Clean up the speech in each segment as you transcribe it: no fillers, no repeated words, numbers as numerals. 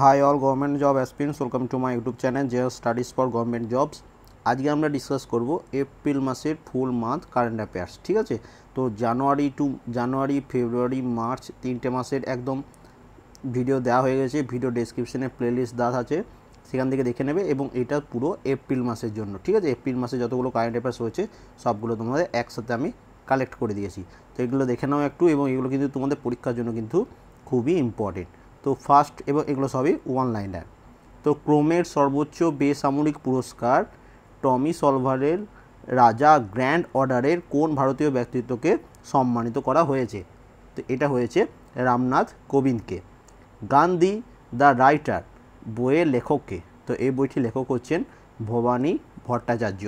High all government job aspirants, welcome to my YouTube channel JR studies for government jobs. আজকে আমরা discuss করব April মাসের ফুল month current affairs. ঠিক আছে, তো জানুয়ারি ফেব্রুয়ারি মার্চ 3টে মাসের একদম ভিডিও দেওয়া হয়ে গেছে। ভিডিও ডেসক্রিপশনে প্লেলিস্ট দেওয়া আছে, সেখান থেকে দেখে নেবে। এবং এটা পুরো এপ্রিল মাসের জন্য। ঠিক আছে, এপ্রিল মাসে যতগুলো কারেন্ট অ্যাফেয়ার্স হয়েছে সবগুলো তোমাদের একসাথে আমি কালেক্ট করে দিয়েছি। তো এগুলো দেখে নাও একটু, এবং এগুলো কিন্তু তোমাদের পরীক্ষার জন্য কিন্তু খুবই ইম্পর্টেন্ট। তো ফার্স্ট, এবং এগুলো সবই ওয়ান লাইনার। তো ক্রোমের সর্বোচ্চ বেসামরিক পুরস্কার টমি সলভারের রাজা গ্র্যান্ড অর্ডারের কোন ভারতীয় ব্যক্তিত্বকে সম্মানিত করা হয়েছে? তো এটা হয়েছে রামনাথ কোবিন্দকে। গান্ধী দ্য রাইটার বইয়ের লেখককে? তো এই বইটির লেখক হচ্ছেন ভবানী ভট্টাচার্য।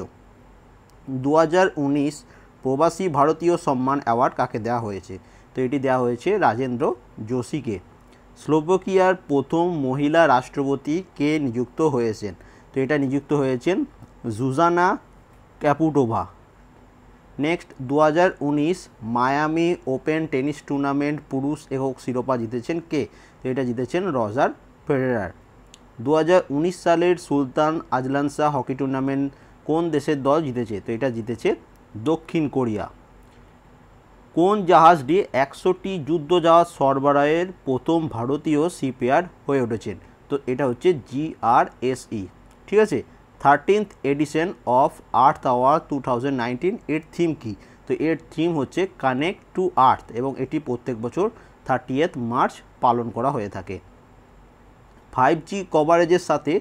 2019 প্রবাসী ভারতীয় সম্মান অ্যাওয়ার্ড কাকে দেওয়া হয়েছে? তো এটি দেওয়া হয়েছে রাজেন্দ্র যোশীকে। স্লোভাকিয়ার প্রথম মহিলা রাষ্ট্রপতি কে নিযুক্ত হয়েছেন? তো এটা নিযুক্ত হয়েছেন Zuzana Caputova. Next, 2019 Miami Open tennis tournament পুরুষ একক শিরোপা জিতেছেন কে? তো এটা জিতেছেন রজার ফেডেরার। 2019 সালের সুলতান আজলান শাহ হকি টুর্নামেন্ট কোন দেশের দল জিতেছে? তো এটা জিতেছে দক্ষিণ কোরিয়া। কোন জাহাজটি 100টি যুদ্ধ জাহাজ সরবরাহের প্রথম ভারতীয় শিপইয়ার্ড হয়ে উঠেছেন? তো এটা হচ্ছে GRSE। ঠিক আছে, 13th edition of earth hour 2019 এর থিম কি? তো এর থিম হচ্ছে কানেক্ট টু আর্থ, এবং এটি প্রত্যেক বছর 30th মার্চ পালন করা হয়ে থাকে। 5G কভারেজের সাথে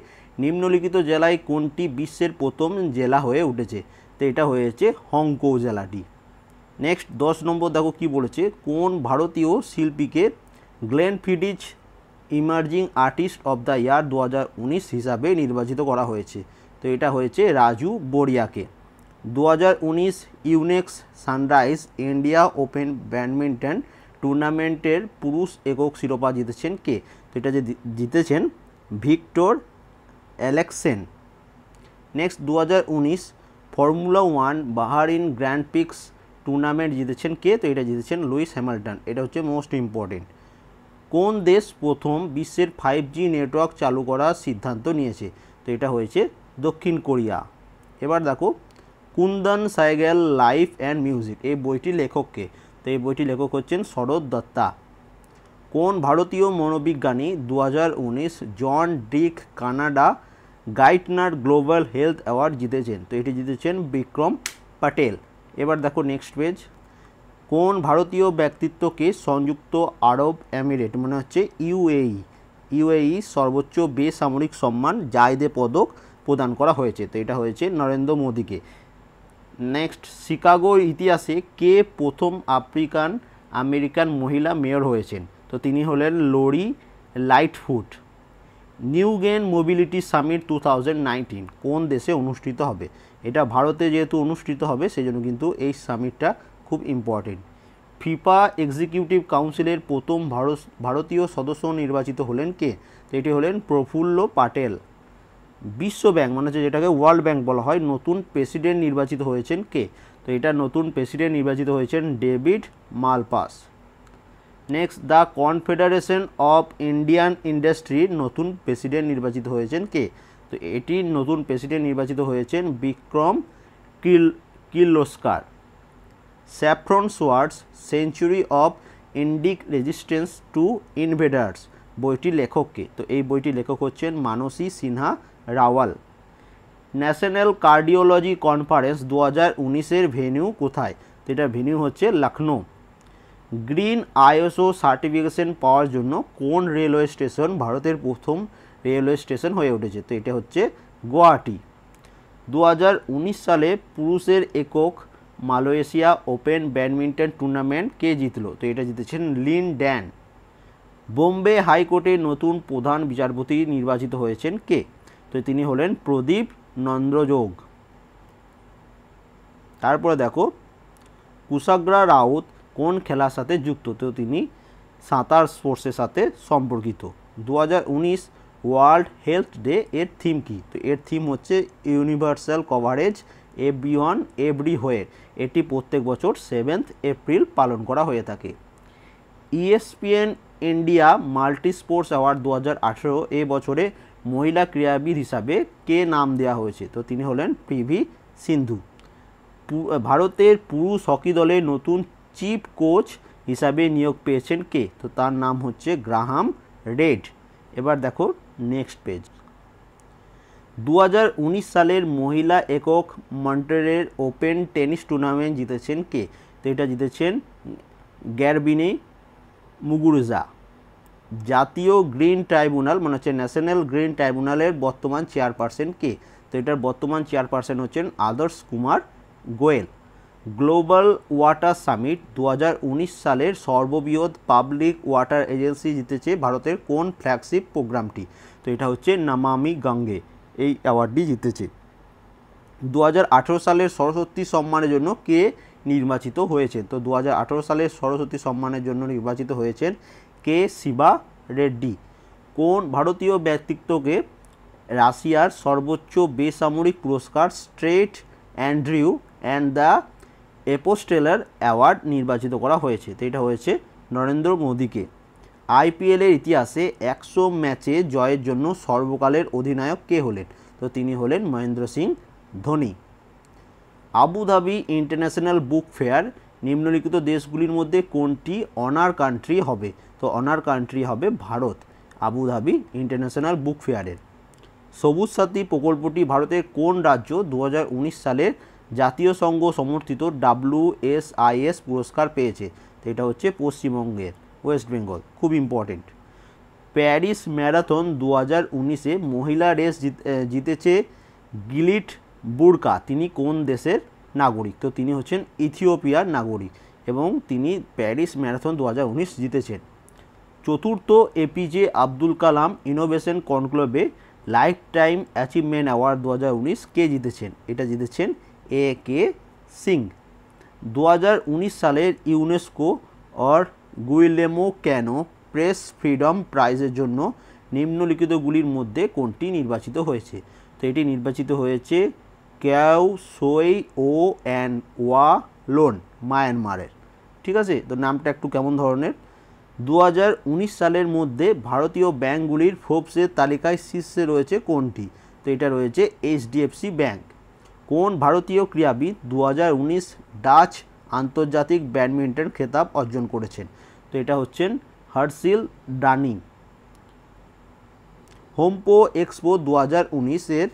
নিম্নলিখিত জেলায় কোনটি বিশ্বের প্রথম জেলা হয়ে উঠেছে? তো এটা হয়েছে হংকং জেলাটি। নেক্সট 10 নম্বর দেখো কি বলেছে, কোন ভারতীয় শিল্পীকে Glenfiddich emerging artist of the year 2019 হিসাবে নির্বাচিত করা হয়েছে? তো এটা হয়েছে রাজু বড়িয়াকে। 2019 Yonex Sunrise India Open badminton টুর্নামেন্টের পুরুষ একক শিরোপা জিতেছেন কে? তো এটা যে জিতেছেন ভিক্টর অ্যালেক্সেন। Next, 2019 formula 1 Bahrain Grand Prix tournament জিতেছেন কে? তো এটা জিতেছেন লুইস হ্যামিল্টন। এটা হচ্ছে মোস্ট ইম্পর্টেন্ট। কোন দেশ প্রথম বিশ্বের 5G নেটওয়ার্ক চালু করার সিদ্ধান্ত নিয়েছে? তো এটা হয়েছে দক্ষিণ কোরিয়া। এবার দেখো, কুন্দন সাইগেল লাইফ অ্যান্ড মিউজিক এই বইটির লেখককে? তো এই বইটির লেখক হচ্ছেন শরৎ দত্তা। কোন ভারতীয় মনোবিজ্ঞানী 2019 জন ডিক কানাডা গাইটনার গ্লোবাল হেলথ অ্যাওয়ার্ড জিতেছেন? তো এটি জিতেছেন বিক্রম পাটেল। এবার দেখো নেক্সট পেজ, কোন ভারতীয় ব্যক্তিত্বকে সংযুক্ত আরব আমিরাত মানে হচ্ছে ইউএই সর্বোচ্চ বেসামরিক সম্মান জায়েদে পদক প্রদান করা হয়েছে? তো এটা হয়েছে নরেন্দ্র মোদীকে। নেক্সট, শিকাগোর ইতিহাসে কে প্রথম আফ্রিকান আমেরিকান মহিলা মেয়র হয়েছেন? তো তিনি হলেন Lori Lightfoot. New grain mobility summit 2019 কোন দেশে অনুষ্ঠিত হবে? এটা ভারতে যেহেতু অনুষ্ঠিত হবে সেজন্য কিন্তু এই সামিটটা খুব ইম্পর্টেন্ট। ফিফা এক্সিকিউটিভ কাউন্সিলের প্রথম ভারতীয় সদস্য নির্বাচিত হলেন কে? তো এটি হলেন প্রফুল্ল পাটেল। বিশ্ব ব্যাংক মানে হচ্ছে যেটাকে ওয়ার্ল্ড ব্যাংক বলা হয়, নতুন প্রেসিডেন্ট নির্বাচিত হয়েছেন কে? তো এটা নতুন প্রেসিডেন্ট নির্বাচিত হয়েছেন David Malpass. Next, the Confederation of Indian ইন্ডাস্ট্রির নতুন প্রেসিডেন্ট নির্বাচিত হয়েছেন কে? তো এটির নতুন প্রেসিডেন্ট নির্বাচিত হয়েছেন Vikram Kirloskar. Saffron Swords Century of Indic Resistance to Invaders বইটির লেখককে? তো এই বইটির লেখক হচ্ছেন Manasi Sinha Rawal. National Cardiology Conference 2019 venue কোথায়? তো এটা ভেন্যু হচ্ছে লখনৌ। গ্রিন আইএসও সার্টিফিকেশন পাওয়ার জন্য কোন রেলওয়ে স্টেশন ভারতের প্রথম রেলওয়ে স্টেশন হয়ে উঠেছে? তো এটা হচ্ছে গুয়াহাটি। 2019 সালে পুরুষের একক মালয়েশিয়া ওপেন ব্যাডমিন্টন টুর্নামেন্ট কে জিতল? তো এটা জিতেছেন লিন ড্যান। বোম্বে হাইকোর্টের নতুন প্রধান বিচারপতি নির্বাচিত হয়েছেন কে? তো তিনি হলেন প্রদীপ নন্দ্রযোগ। তারপরে দেখো, কুশাগ্রা রাউত কোন খেলার সাথে যুক্ত? তো তিনি সাঁতার স্পোর্টসের সাথে সম্পর্কিত। 2019 ওয়ার্ল্ড হেলথ ডে এর থিম কি? তো এর থিম হচ্ছে ইউনিভার্সাল কভারেজ এভরিওয়ান এভরিহোয়ার। এটি প্রত্যেক বছর 7th এপ্রিল পালন করা হয়ে থাকে। ESPN India multi sports award 2018 এ বছরে মহিলা ক্রীড়াবিদ হিসাবে কে নাম দেওয়া হয়েছে? তো তিনি হলেন পিভি সিন্ধু। ভারতের পুরুষ হকি দলের নতুন চিফ কোচ হিসাবে নিয়োগ পেয়েছেন কে? তো তার নাম হচ্ছে গ্রাহাম রেড। এবার দেখো নেক্সট পেজ। 2019 সালের মহিলা একক মন্ট্রিয়াল ওপেন টেনিস টুর্নামেন্ট জিতেছেন কে? তো এটা জিতেছেন গ্যারবিনে মুগুরুজা। জাতীয় গ্রিন ট্রাইব্যুনাল মানে হচ্ছে ন্যাশনাল গ্রিন ট্রাইব্যুনালের বর্তমান চেয়ারপারসন কে? তো এটার বর্তমান চেয়ারপারসন হচ্ছেন Adarsh Kumar Goel. Global water summit 2019 সালের সর্ববৃহৎ পাবলিক ওয়াটার এজেন্সি জিতেছে ভারতের কোন ফ্ল্যাগশিপ প্রোগ্রামটি? তো এটা হচ্ছে নমামি গঙ্গে, এই অ্যাওয়ার্ডটি জিতেছে। 2018 সালের সরস্বতী সম্মানের জন্য কে নির্বাচিত হয়েছেন? তো 2018 সালের সরস্বতী সম্মানের জন্য নির্বাচিত হয়েছেন কে শিবা রেড্ডি। কোন ভারতীয় ব্যক্তিত্বকে রাশিয়ার সর্বোচ্চ বেসামরিক পুরস্কার স্ট্রেট অ্যান্ড্রিউ অ্যান্ড দ্য এপোস্টেলার অ্যাওয়ার্ড নির্বাচিত করা হয়েছে? তো এটা হয়েছে নরেন্দ্র মোদীকে। আইপিএলের ইতিহাসে 100 ম্যাচে জয়ের জন্য সর্বকালের অধিনায়ক কে হলেন? তো তিনি হলেন Mahendra Singh Dhoni. Abu Dhabi international book fair নিম্নলিখিত দেশগুলির মধ্যে কোনটি অনার কান্ট্রি হবে? তো অনার কান্ট্রি হবে ভারত আবুধাবি ইন্টারন্যাশনাল বুক ফেয়ারের। সবুজ সাথী প্রকল্পটি ভারতের কোন রাজ্য 2019 সালের জাতীয় সংঘ সমর্থিত WSIS পুরস্কার পেয়েছে? তো এটা হচ্ছে পশ্চিমবঙ্গের, ওয়েস্ট বেঙ্গল। খুব ইম্পর্টেন্ট। প্যারিস ম্যারাথন 2019-এ মহিলা রেস জিতেছে গিলিট বুরকা। তিনি কোন দেশের নাগরিক? তো তিনি হচ্ছেন ইথিওপিয়ার নাগরিক এবং তিনি প্যারিস ম্যারাথন 2019 জিতেছেন। চতুর্থ এপিজে আব্দুল কালাম ইনোভেশন কনক্লেভে লাইফ টাইম অ্যাচিভমেন্ট অ্যাওয়ার্ড 2019 কে জিতেছেন? এটা জিতেছেন A.K. সিং। 2019 সালের UNESCO or Guillermo Cano press freedom প্রাইজের জন্য নিম্নলিখিতগুলির মধ্যে কোনটি নির্বাচিত হয়েছে? তো এটি নির্বাচিত হয়েছে ক্যাও সোই ও অ্যান ওয়া লোন, মায়ানমারের। ঠিক আছে, তো নামটা একটু কেমন ধরনের। 2019 সালের মধ্যে ভারতীয় ব্যাঙ্কগুলির ফোর্বসের তালিকায় শীর্ষে রয়েছে কোনটি? তো এটা রয়েছে HDFC ব্যাঙ্ক। কোন ভারতীয় ক্রীড়াবিদ 2019 ডাচ আন্তর্জাতিক ব্যাডমিন্টন খেতাব অর্জন করেছেন? তো এটা হচ্ছেন হার্সিল ডানি। হোমপো এক্সপো 2019-এর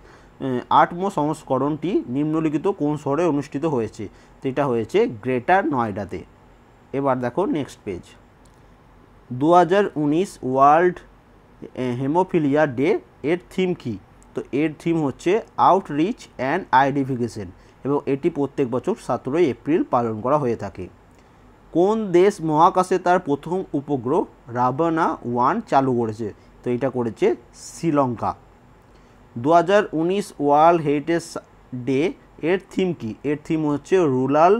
8ম সংস্করণটি নিম্নলিখিত কোন শহরে অনুষ্ঠিত হয়েছে? তো এটা হয়েছে গ্রেটার নয়ডাতে। এবার দেখো next page. 2019 world haemophilia day এর থিম কী? তো এর থিম হচ্ছে আউটরিচ অ্যান্ড আইডেন্টিফিকেশন এবং এটি প্রত্যেক বছর 17 এপ্রিল পালন করা হয়ে থাকে। কোন দেশ মহাকাশে তার প্রথম উপগ্রহ রাভানা 1 চালু করেছে? তো এটা করেছে শ্রীলঙ্কা। 2019 ওয়ার্ল্ড হেরিটেজ ডে এর থিম কী? এর থিম হচ্ছে রুরাল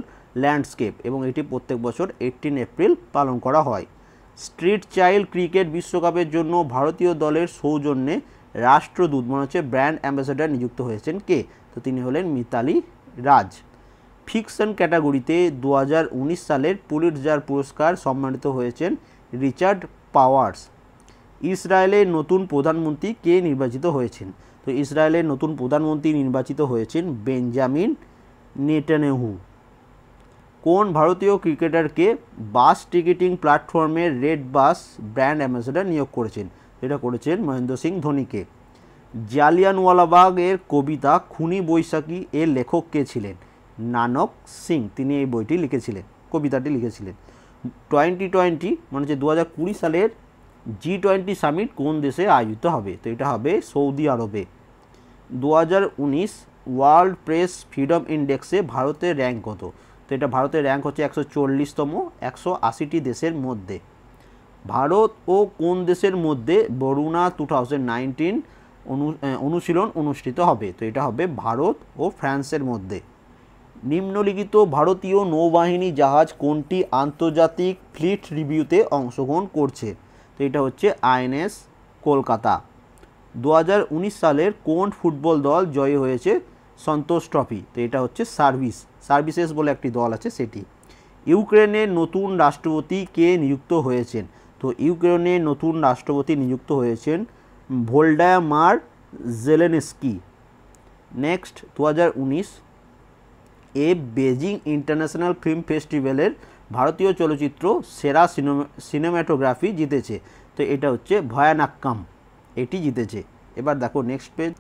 ল্যান্ডস্কেপ এবং এটি প্রত্যেক বছর 18 এপ্রিল পালন করা হয়। স্ট্রিট চাইল্ড ক্রিকেট বিশ্বকাপের জন্য ভারতীয় দলের সৌজন্যে রাষ্ট্রদূত মানে হচ্ছে ব্র্যান্ড অ্যাম্বাসেডর নিযুক্ত হয়েছেন কে? তো তিনি হলেন মিতালি রাজ। ফিকশন ক্যাটাগরিতে 2019 সালের পুলিৎজার পুরস্কার সম্মানিত হয়েছেন রিচার্ড পাওয়ার্স। ইসরায়েলের নতুন প্রধানমন্ত্রী কে নির্বাচিত হয়েছেন? তো ইসরায়েলের নতুন প্রধানমন্ত্রী নির্বাচিত হয়েছেন বেঞ্জামিন নেতানিয়াহু। কোন ভারতীয় ক্রিকেটারকে বাস টিকিটিং প্ল্যাটফর্মের রেড বাস ব্র্যান্ড অ্যাম্বাসেডর নিয়োগ করেছেন? এটা করেছেন মহেন্দ্র সিং ধোনিকে। জালিয়ানওয়ালাবাগের কবিতা খুনি বৈশাখী এর লেখক কে ছিলেন? নানক সিং, তিনি এই বইটি লিখেছিলেন, কবিতাটি লিখেছিলেন। 2020 মানে হচ্ছে 2020 সালের G20 সামিট কোন দেশে আয়োজিত হবে? তো এটা হবে সৌদি আরবে। 2019 ওয়ার্ল্ড প্রেস ফ্রিডম ইন্ডেক্সে ভারতের র্যাঙ্ক কত? তো এটা ভারতের র্যাঙ্ক হচ্ছে 140তম 180টি দেশের মধ্যে। ভারত ও কোন দেশের মধ্যে বরুণা 2019 অনুশীলন অনুষ্ঠিত হবে? তো এটা হবে ভারত ও ফ্রান্সের মধ্যে। নিম্নলিখিত ভারতীয় নৌবাহিনী জাহাজ কোনটি আন্তর্জাতিক ফ্লিট রিভিউতে অংশগ্রহণ করছে? তো এটা হচ্ছে INS কলকাতা। 2019 সালের কোন ফুটবল দল জয়ী হয়েছে সন্তোষ ট্রফি? তো এটা হচ্ছে সার্ভিসেস বলে একটি দল আছে সেটি। ইউক্রেনের নতুন রাষ্ট্রপতি কে নিযুক্ত হয়েছেন? তো ইউক্রেনের নতুন রাষ্ট্রপতি নিযুক্ত হয়েছেন Volodymyr Zelensky. Next 2019 Beijing International Film ফেস্টিভ্যালের ভারতীয় চলচ্চিত্র সেরা সিনেমাটোগ্রাফি জিতেছে। তো এটা হচ্ছে ভয়ানাক্কাম, এটি জিতেছে। এবার দেখো next page.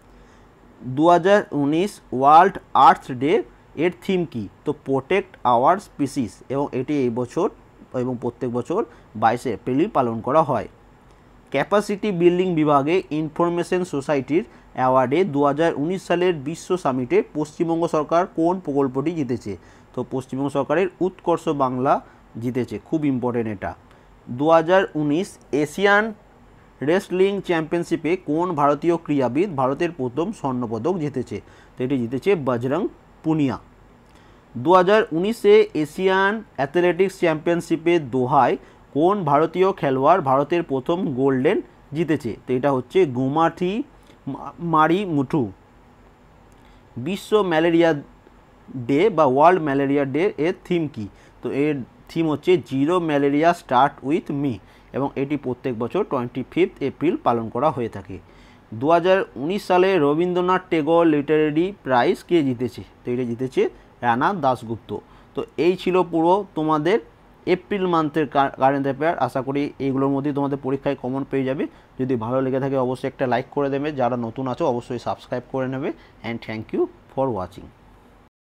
2019 world earth day এর থিম কি? তো প্রোটেক্ট আওয়ার স্পিসিস, এবং এটি এই বছর এবং প্রত্যেক বছর 22 এপ্রিলই পালন করা হয়। ক্যাপাসিটি বিল্ডিং বিভাগে ইনফরমেশন সোসাইটির অ্যাওয়ার্ডে 2019 সালের বিশ্ব সামিটে পশ্চিমবঙ্গ সরকার কোন প্রকল্পটি জিতেছে? তো পশ্চিমবঙ্গ সরকারের উৎকর্ষ বাংলা জিতেছে, খুব ইম্পর্টেন্ট এটা। 2019 এশিয়ান রেসলিং চ্যাম্পিয়নশিপে কোন ভারতীয় ক্রীড়াবিদ ভারতের প্রথম স্বর্ণপদক জিতেছে? তো এটি জিতেছে বজরং পুনিয়া। 2019 এশিয়ান অ্যাথলেটিক্স চ্যাম্পিয়নশিপে দোহায় কোন ভারতীয় খেলোয়াড় ভারতের প্রথম গোল্ডেন জিতেছে? তো এটা হচ্ছে গোমাথি মারিমুথু। বিশ্ব ম্যালেরিয়া ডে বা ওয়ার্ল্ড ম্যালেরিয়া ডে এর থিম কি? তো এর থিম হচ্ছে zero malaria start with me, এবং এটি প্রত্যেক বছর 25 এপ্রিল পালন করা হয়ে থাকে। 2019 সালে রবীন্দ্রনাথ টেগোর লিটারেরি প্রাইজ কে জিতেছে? তো এটা জিতেছে রানা দাশগুপ্ত। তো এই ছিল পুরো তোমাদের এপ্রিল মান্থের কারেন্ট অ্যাফেয়ার। আশা করি এইগুলোর মধ্যেই তোমাদের পরীক্ষায় কমন পেয়ে যাবে। যদি ভালো লেগে থাকে অবশ্যই একটা লাইক করে দেবে, যারা নতুন আছো অবশ্যই সাবস্ক্রাইব করে নেবে। And thank you for watching.